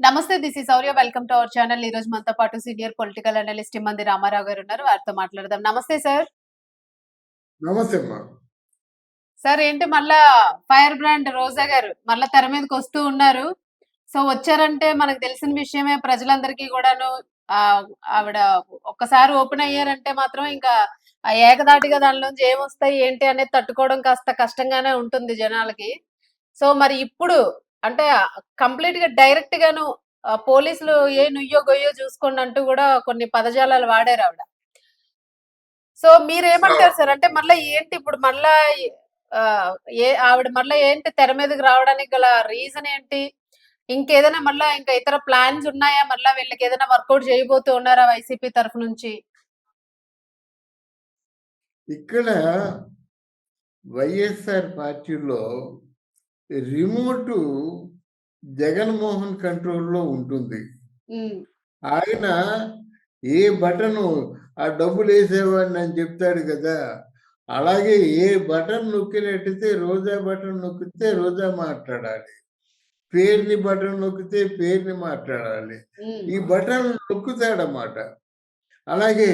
నమస్తే. This is Shaurya. Welcome to our channel. ఈ రోజు మనతో పాటు సీనియర్ పొలిటికల్ అనలిస్ట్ ఇమ్మంది రామారావు గారు ఉన్నారు. వారితో మాట్లాడదాం. నమస్తే సార్. నమస్తే అమ్మా. సార్ ఏంటి మళ్ళా ఫైర్ బ్రాండ్ రోజా గారు మళ్ళా తెర మీదకి వస్తూ ఉన్నారు. సో వచ్చారంటే మనకు తెలిసిన విషయమే ప్రజలందరికీ కూడాను. ఆవిడ ఒక్కసారి ఓపెన్ అయ్యారంటే మాత్రం ఇంకా ఏకధాటిగా దానిలోంచి ఏమొస్తాయి ఏంటి అనేది తట్టుకోవడం కాస్త కష్టంగానే ఉంటుంది జనాలకి. సో మరి ఇప్పుడు అంటే కంప్లీట్ గా డైరెక్ట్ గాను పోలీసులు ఏ నుయ్యో గొయ్యో చూసుకోండి అంటూ కూడా కొన్ని పదజాలాలు వాడారు ఆవిడ. సో మీరేమంటారు సార్? అంటే మళ్ళీ ఏంటి ఇప్పుడు మళ్ళా ఆవిడ మళ్ళీ ఏంటి తెర మీదకి రావడానికి గల రీజన్ ఏంటి? ఇంకేదైనా మళ్ళా ఇంకా ఇతర ప్లాన్స్ ఉన్నాయా? మళ్ళా వీళ్ళకి ఏదైనా వర్కౌట్ చేయబోతూ ఉన్నారా వైసీపీ తరఫు నుంచి? ఇక్కడ వైఎస్ఆర్ పార్టీలో రిమోట్ జగన్మోహన్ కంట్రోల్లో ఉంటుంది. ఆయన ఏ బటను ఆ డబ్బులు వేసేవాడిని అని చెప్తాడు కదా, అలాగే ఏ బటన్ నొక్కినట్టయితే రోజా బటన్ నొక్కితే రోజా మాట్లాడాలి, పేరుని బటన్ నొక్కితే పేరుని మాట్లాడాలి. ఈ బటన్ నొక్కుతాడన్నమాట. అలాగే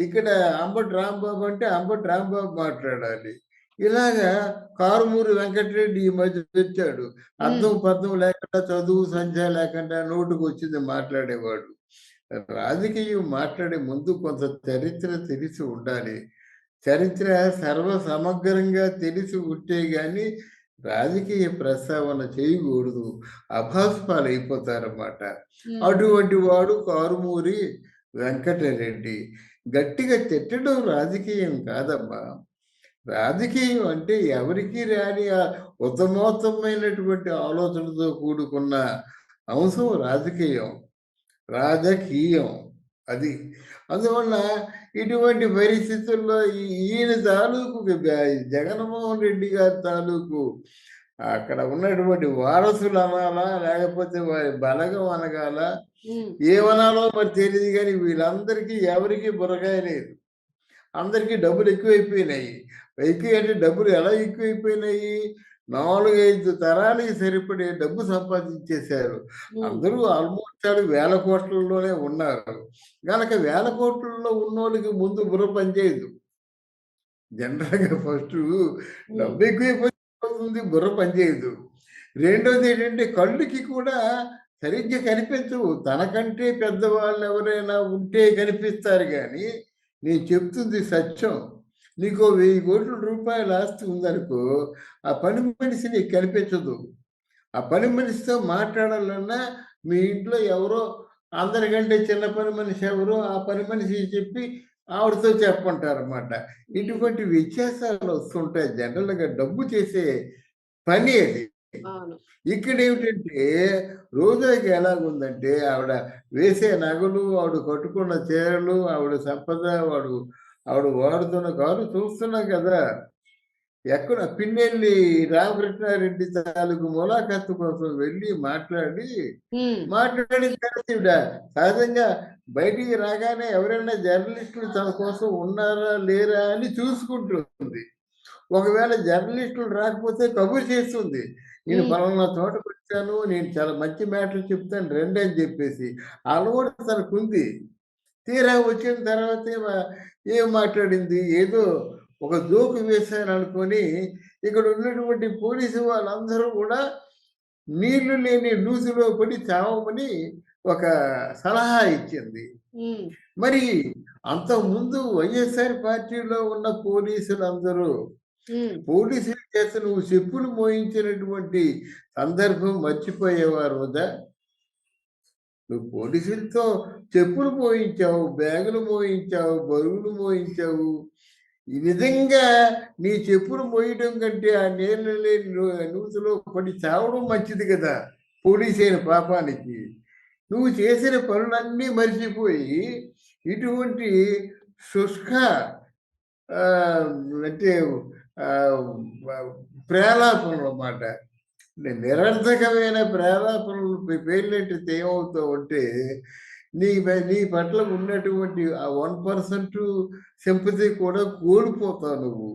ఇక్కడ అంబటి రాంబాబు అంటే అంబటి రాంబాబు మాట్లాడాలి. ఇలాగా కారుమూరి వెంకటరెడ్డి ఈ మధ్య తెచ్చాడు. అర్థం పర్థం లేకుండా, చదువు సంధ్య లేకుండా నోటుకు వచ్చింది మాట్లాడేవాడు. రాజకీయం మాట్లాడే ముందు కొంత చరిత్ర తెలిసి ఉండాలి. చరిత్ర సర్వ సమగ్రంగా తెలిసి ఉంటే గాని రాజకీయ ప్రస్తావన చేయకూడదు. అభాస్పాలు అయిపోతారన్నమాట. అటువంటి వాడు కారుమూరి వెంకటరెడ్డి. గట్టిగా తిట్టడం రాజకీయం కాదమ్మా. రాజకీయం అంటే ఎవరికి రాని ఉత్తమోత్తమైనటువంటి ఆలోచనతో కూడుకున్న అంశం రాజకీయం. అది. అందువల్ల ఇటువంటి పరిస్థితుల్లో ఈయన తాలూకు జగన్మోహన్ రెడ్డి గారి తాలూకు అక్కడ ఉన్నటువంటి వారసులు అనాలా, లేకపోతే వారి బలగం అనగాల, ఏమనాలో మరి తెలియదు. కానీ వీళ్ళందరికీ ఎవరికి బుర్రకాయ లేదు. అందరికీ డబ్బులు ఎక్కువైపోయినాయి. అంటే డబ్బులు ఎలా ఎక్కువైపోయినాయి? 4-5 తరాలకి సరిపడే డబ్బు సంపాదించేశారు. అందరూ ఆల్మోస్ట్ వేల కోట్లలోనే ఉన్నారు. కనుక వేల కోట్లలో ఉన్నోళ్ళకి ముందు బుర్ర పనిచేయదు. జనరల్గా ఫస్ట్ డబ్బు ఎక్కువైపోతుంది, బుర్ర పనిచేయదు. రెండోది ఏంటంటే కళ్ళుకి కూడా సరిగ్గా కనిపించవు. తనకంటే పెద్దవాళ్ళు ఎవరైనా ఉంటే కనిపిస్తారు. కానీ నేను చెప్తుంది సత్యం. నీకు 1000 కోట్ల రూపాయల ఆస్తి ఉందనుకో, ఆ పని మనిషి నీకు కనిపించదు. ఆ పని మనిషితో మాట్లాడాలన్నా మీ ఇంట్లో ఎవరో అందరికంటే చిన్న పని మనిషి ఎవరో ఆ పని మనిషి చెప్పి ఆవిడతో చెప్పంటారన్నమాట. ఇటువంటి వ్యత్యాసాలు వస్తుంటాయి. జనరల్గా డబ్బు చేసే పని అది. ఇక్కడ ఏమిటంటే రోజాకి ఎలాగుందంటే ఆవిడ వేసే నగలు, ఆవిడ కట్టుకున్న చీరలు, ఆవిడ సంపద, ఆవిడ వాడుతున్న కారు చూస్తున్నాం కదా. ఎక్కడ పిన్నెల్లి రామకృష్ణారెడ్డి తాలూకు ములాఖత్తు కోసం వెళ్ళి మాట్లాడిన తర్వాత సహజంగా బయటికి రాగానే ఎవరైనా జర్నలిస్టులు తన కోసం ఉన్నారా లేరా అని చూసుకుంటుంది. ఒకవేళ జర్నలిస్టులు రాకపోతే కబురు చేస్తుంది. నేను పలానా చోటకు వచ్చాను, నేను చాలా మంచి మ్యాటర్ చెప్తాను రండి అని చెప్పేసి. అలవాటు తనకుంది. తీరా వచ్చిన తర్వాత ఏం మాట్లాడింది? ఏదో ఒక జోకు వేశాను అనుకొని ఇక్కడ ఉన్నటువంటి పోలీసు వాళ్ళందరూ కూడా నీళ్లు లేని లూజులో పడి చావమని ఒక సలహా ఇచ్చింది. మరి అంతకుముందు వైఎస్ఆర్ పార్టీలో ఉన్న పోలీసులందరూ పోలీసులు చేత నువ్వు చెప్పులు మోయించినటువంటి సందర్భం మర్చిపోయేవారు కదా. నువ్వు పోలీసులతో చెప్పులు మోయించావు, బ్యాగులు మోయించావు, బరువులు మోయించావు. నిజంగా నీ చెప్పులు మోయడం కంటే ఆ నీళ్ళు లేని నూతులో పడి చావడం మంచిది కదా పోలీసు అయిన పాపానికి. నువ్వు చేసిన పనులన్నీ మర్చిపోయి ఇటువంటి శుష్క అంటే ప్రేలాపనలు అన్నమాట. నిరర్థకమైన ప్రేలాపనలు పేర్లెట్టితే ఏమవుతావు అంటే నీ పట్ల ఉన్నటువంటి ఆ 1% సింపతి కూడా కోల్పోతావు నువ్వు.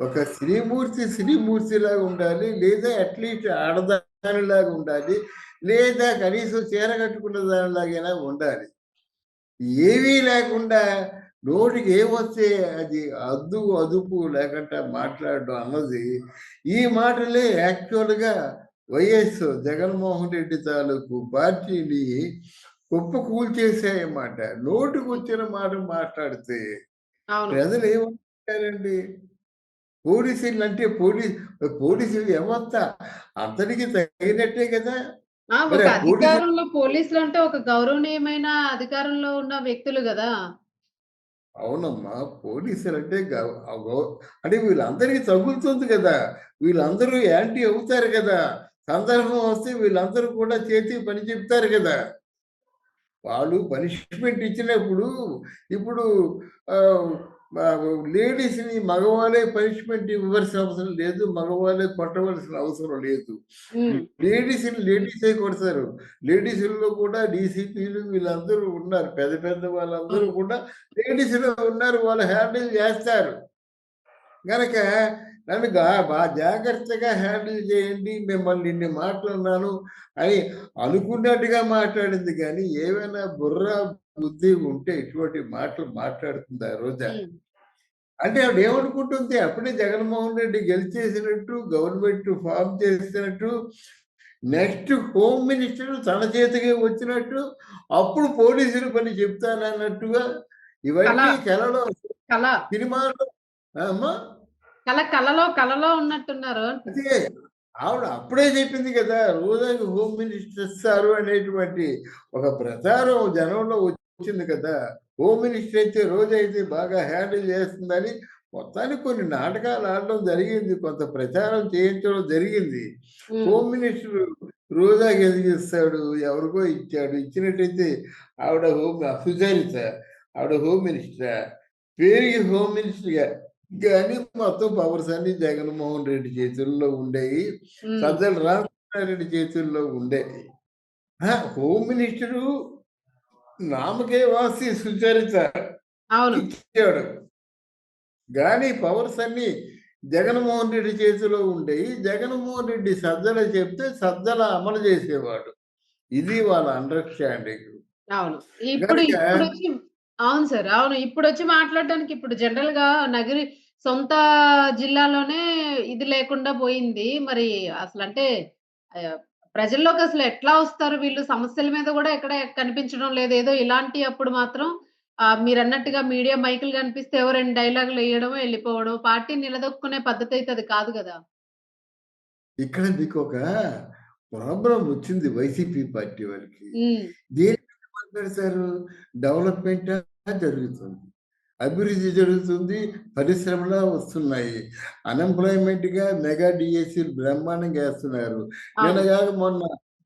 ఒక శ్రీమూర్తిలాగా ఉండాలి, లేదా అట్లీస్ట్ ఆడదానిలాగా ఉండాలి, లేదా కనీసం చీర కట్టుకున్న దానిలాగైనా ఉండాలి. ఏమీ లేకుండా నోటికి ఏమొస్తే అది అద్దు, అదుపు లేకుండా మాట్లాడడం అన్నది, ఈ మాటలే యాక్చువల్‌గా వైఎస్ జగన్మోహన్ రెడ్డి తాలూకు పార్టీని కుప్పకూల్చేసాయన్నమాట. నోటికొచ్చిన మాట మాట్లాడితే అవును. ప్రజలు ఏమనుకుంటారండి? పోలీసులంటే పోలీసుల వ్యవస్థ అంతటికి తగినట్టే కదా! మరి ఒక ఆ పోలీసులు అధికారంలో పోలీసులంటే ఒక గౌరవనీయమైన అధికారంలో ఉన్న వ్యక్తులు గదా! అవునమ్మా. పోలీసులంటే అంటే వీళ్ళందరికీ తగులుతుంది కదా! వీళ్ళందరూ యాంటీ అవుతారు కదా! సందర్భం వస్తే వీళ్ళందరూ కూడా చేతికి పని చెప్తారు కదా! వాళ్ళు పనిష్మెంట్ ఇచ్చినప్పుడు ఇప్పుడు ఆహ్, లేడీస్‌ని మగవాళ్ళే పనిష్మెంట్ ఇవ్వాల్సిన అవసరం లేదు. మగవాళ్ళే కొట్టవలసిన అవసరం లేదు. హ్మ్. లేడీస్‌ని లేడీసే కొడతారు. లేడీస్‌లో కూడా డీసీపీలు వీళ్ళందరూ ఉన్నారు. పెద్ద పెద్ద వాళ్ళందరూ అవును. కూడా లేడీస్‌లో ఉన్నారు. వాళ్ళు హ్యాండిల్ చేస్తారు. గనక నన్ను జాగ్రత్తగా హ్యాండిల్ చేయండి. మిమ్మల్ని ఇన్ని మాటలన్నాను అని అనుకున్నట్టుగా మాట్లాడింది గానీ, ఏమైనా బుర్ర, బుద్ధి ఉంటే ఇటువంటి మాటలు మాట్లాడుతుందా రోజా? హ్మ్. అంటే ఆవిడేమనుకుంటుంది, అప్పుడే జగన్మోహన్ రెడ్డి గెలిచేసినట్టు, గవర్నమెంట్ ఫార్మ్ చేసినట్టు, నెక్స్ట్ హోమ్ మినిస్టర్ తన చేతికే వచ్చినట్టు, అప్పుడు పోలీసుల పని చెప్తానన్నట్టుగా, కల, ఇవన్నీ కలలో కల, సినిమాలో ఆ! అమ్మా! కలలో ఉన్నట్టున్నారు అంటున్నా. అదే. ఆవిడ అప్పుడే చెప్పింది కదా! రోజాకి హోమ్ మినిస్టర్ ఇస్తారు అనేటువంటి ఒక ప్రచారం జనంలో వచ్చింది కదా! హోమ్ మినిస్టర్ అయితే రోజైతే బాగా హ్యాండిల్ చేస్తుందని మొత్తానికి కొన్ని నాటకాలు ఆడడం జరిగింది. కొంత ప్రచారం చేయించడం జరిగింది. హ్మ్. హోమ్ మినిస్టర్ రోజాకి ఎందుకు ఇస్తాడు? ఎవరికో ఇచ్చాడు. ఇచ్చినట్టయితే ఆవిడ సుచరిత ఆవిడ హోమ్ మినిస్టరా? పేరుకి హోమ్ మినిస్టర్‌గా గాని మొత్తం పవర్స్ అన్నీ జగన్మోహన్ రెడ్డి చేతుల్లో ఉండేయి. హ్మ్. సజ్జల రామకృష్ణారెడ్డి చేతుల్లో ఉండేవి. హోమ్ మినిస్టరు నామకే వాసి సుచరిత అవును. ఇచ్చాడు. గానీ పవర్స్ అన్నీ జగన్మోహన్ రెడ్డి చేతిలో ఉండేయి. జగన్మోహన్ రెడ్డి సజ్జల చెప్తే సజ్జల అమలు చేసేవాడు. ఇది వాళ్ళ అండర్‌స్టాండింగ్. అవును. గనక ఇప్పుడొచ్చి అవును సార్. అవును. ఇప్పుడొచ్చి మాట్లాడడానికి ఇప్పుడు జనరల్‌గా సొంత జిల్లాలోనే ఇది లేకుండా పోయింది. మరి అసలంటే ఆహ్, ప్రజల్లోకసలు ఎట్లా వస్తారు వీళ్ళు? సమస్యల మీద గూడా ఎక్కడ కనిపించడం లేదు. ఏదో ఇలాంటి అప్పుడు మాత్రం మీరన్నట్టుగా మీడియా మైకులు కనిపిస్తే ఏవో 2 డైలాగులెయ్యడమో, ఎళ్ళిపోవడం. పార్టీని నిలదొక్కునే పద్ధతయితే అది కాదు గదా! ఇక్కడ మీకొక ప్రాబ్లమ్ వచ్చింది వైసీపీ పార్టీ వారికి. హ్మ్. దేని మీద మాట్లాడతారు? డెవలప్‌మెంటా జరుగుతుంది. అభివృద్ధి జరుగుతుంది. పరిశ్రమలు వస్తున్నాయి. అన్‌ఎంప్లాయ్‌మెంట్‌గా మెగా డీఏసీలు బ్రహ్మాండంగా ఏస్తున్నారు. నిన్న అవును. గాక మొన్న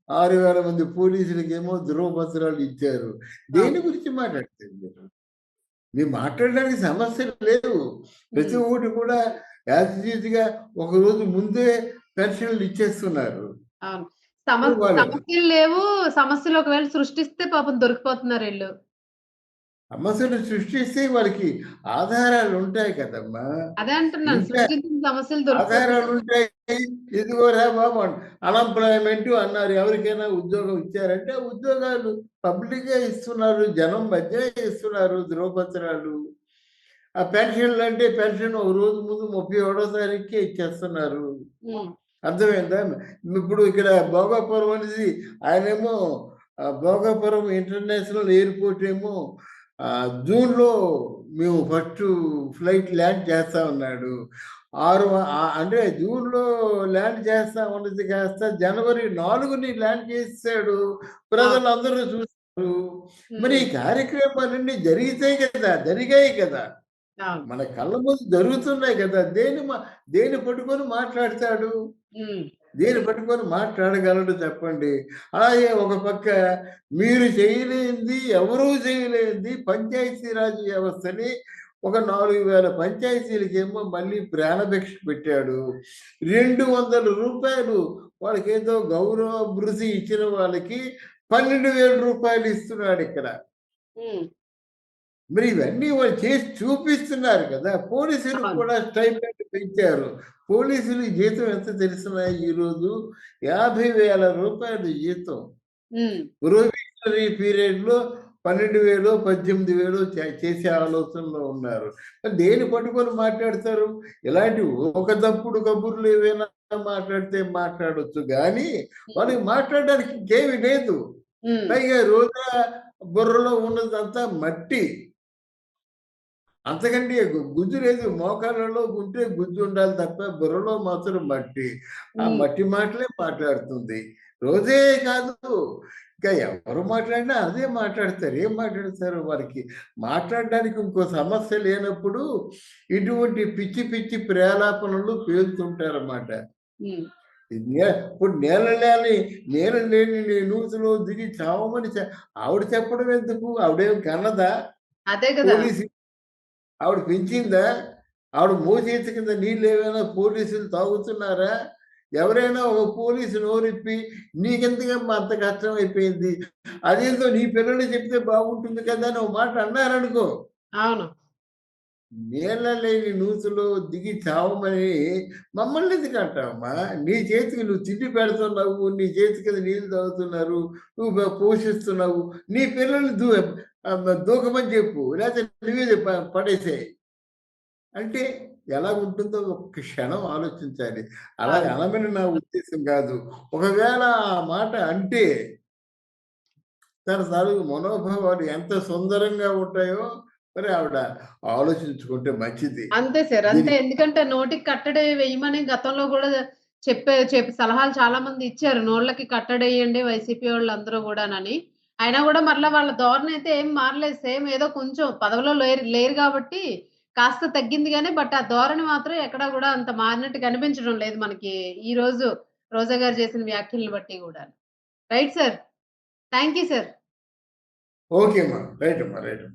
6,000 మంది పోలీసులకేమో ధృవపత్రాలు ఇచ్చారు. దేని అవును. గురించి మాట్లాడతారు మీరు? మీరు మాట్లాడడానికి సమస్యలు లేవు. ప్రతి హ్మ్. ఒక్కటి కూడా యాజ్ ఇట్ ఈజ్‌గా ఒకరోజు ముందే పెన్షన్‌లు ఇచ్చేస్తున్నారు. అవును. వాళ్ళు సమస్యలు లేవు. సమస్యలు ఒకవేళ సృష్టిస్తే పాపం దొరికిపోతున్నారీళ్ళు. సమస్యలు సృష్టిస్తే వాళ్ళకి ఆధారాలుంటాయి కదమ్మా! అదే అంటున్నాను. ఇంకా సృష్టించిన సమస్యలు దొరికిపోతున్నాయి. ఆధారాలుంటాయి. ఇదిగోరా బాబు అన్‌ఎంప్లాయ్‌మెంట్ అన్నారు. ఎవరికైనా ఉద్యోగం ఇచ్చారంటే, ఆ ఉద్యోగాలు పబ్లిక్‌గా ఇస్తున్నారు. జనం మధ్య ఇస్తున్నారు ధ్రువపత్రాలు. ఆ పెన్షన్‌లంటే పెన్షన్ ఒక రోజు ముందు 31 తారీఖుకే ఇచ్చేస్తున్నారు. హ్మ్. అర్థమైందా? ఇప్పుడు ఇక్కడ భోగాపురం అనేది ఆయనేమో భోగాపురం ఇంటర్నేషనల్ ఎయిర్‌పోర్ట్ ఏమో జూన్‌లో మేము ఫస్టు ఫ్లైట్ ల్యాండ్ చేస్తా ఉన్నాడు. అంటే జూన్‌లో ల్యాండ్ చేస్తా ఉన్నది కాస్త జనవరి 4ని ల్యాండ్ చేసేసాడు. అవును. ప్రజలందరూ చూసారు. మరి హ్మ్. ఈ కార్యక్రమాలన్నీ జరిగితాయి కదా! జరిగాయి కదా! అవును. మన కళ్ళ ముందు జరుగుతున్నాయి కదా! దేన్ని పట్టుకొని మాట్లాడతాడు? హ్మ్. దేన్ని పట్టుకొని మాట్లాడగలడు చెప్పండి? అలాగే ఒక పక్క మీరు చేయలేనిది, ఎవరూ చేయలేనిది పంచాయతీ రాజ్ వ్యవస్థని ఒక 4,000 పంచాయతీలకేమో మళ్ళీ ప్రాణభిక్ష పెట్టాడు. రూ. 200 వాళ్ళకేదో గౌరవ భృతి ఇచ్చిన వాళ్ళకి రూ. 12,000 ఇస్తున్నాడిక్కడ. హ్మ్. మరి ఇవన్నీ వాళ్ళు చేసి చూపిస్తున్నారు కదా! పోలీసులకు అవును. కూడా స్టైపెండ్ పెంచారు. పోలీసులు జీతం ఎంత తెలిసినా ఈరోజు రూ. 50,000 జీతం. హ్మ్. ప్రొబేషనరీ పీరియడ్‌లో 12,000 18,000 చేసే ఆలోచనలో ఉన్నారు. మరి దేన్ని పట్టుకొని మాట్లాడతారు? ఇలాంటి ఒక తప్పుడు కబుర్లు ఏవైనా మాట్లాడితే మాట్లాడొచ్చు గానీ, హ్మ్. వాళ్ళకి మాట్లాడడానికి ఇంకేమి లేదు. హ్మ్. పైగా రోజా బుర్రలో ఉన్నదంతా మట్టి. అంతకంటే గుజ్జు లేదు. మోకాళ్ళలో ఉంటే గుజ్జు ఉండాలి తప్ప బుర్రలో మాత్రం మట్టి. ఆ హ్మ్. మట్టి మాటలే మాట్లాడుతుంది. రోజే కాదు, ఇంకా ఎవరు మాట్లాడినా అదే మాట్లాడతారు. ఏం మాట్లాడతారు? వారికి మాట్లాడడానికి ఇంకో సమస్య లేనప్పుడు ఇటువంటి పిచ్చి పిచ్చి ప్రేలాపనలు పేలుతుంటారన్నమాట. హ్మ్. ఇప్పుడు నేల లేని నూతిలో దిగి చావమని ఆవిడ చెప్పడం ఎందుకు? ఆవిడేమి కన్నదా? అదే గదా! పోలీసు ఆవిడ పెంచిందా? ఆవిడ మోచేతి కింద నీళ్ళేమైనా పోలీసులు తాగుతున్నారా? ఎవరైనా ఒక పోలీసు నోరిప్పి "నీకెందుకమ్మా అంత కష్టమైపోయింది? అదేందో నీ పిల్లలకి చెప్తే బాగుంటుంది కదా!" అని ఒక మాట అన్నారనుకో, అవును. నీళ్ళ లేని నూతిలో దిగి చావమని మమ్మల్ని ఎందుకంటావమ్మా? నీ చేతికి నువ్వు తిండి పెడుతున్నావు. నీ చేతి కింద నీళ్ళు తాగుతున్నారు. నువ్వు పోషిస్తున్నావు. నీ పిల్లల్ని దూకమని చెప్పు. లేతే నువ్వే పడేసేయి. అంటే ఎలాగుంటుందో ఒక్క క్షణం ఆలోచించాలి. అలాగ అవును. అనమని నా ఉద్దేశ్యం గాదు. ఒకవేళ ఆ మాట అంటే తన తాలూకు మనోభావాలు ఎంత సుందరంగా ఉంటాయో మరి ఆవిడ ఆలోచించుకుంటే మంచిది. అంతే సార్. అంతే. దీనికి ఎందుకంటే నోటికి కట్టడి వేయమని గతంలో గూడా చెప్పి సలహాలు చాలా మంది ఇచ్చారు. నోళ్ళకి కట్టడెయ్యండి వైసీపీ వాళ్ళందరూ గూడానని. అయినా గూడా మరలా వాళ్ళ ధోరణి అయితే ఏం మారలేదు. సేమ్ ఏదో కొంచెం పదవిలో లేరు లేరు గాబట్టి కాస్త తగ్గింది గానీ, బట్ ఆ ధోరణి మాత్రం ఎక్కడా గూడా అంత మారినట్టు కనిపించడం లేదు మనకి ఈ రోజు రోజా గారు చేసిన వ్యాఖ్యలను బట్టి గూడాను. Right sir. Thank you sir. Okay అమ్మా. రైట్ అమ్మా. రైట్.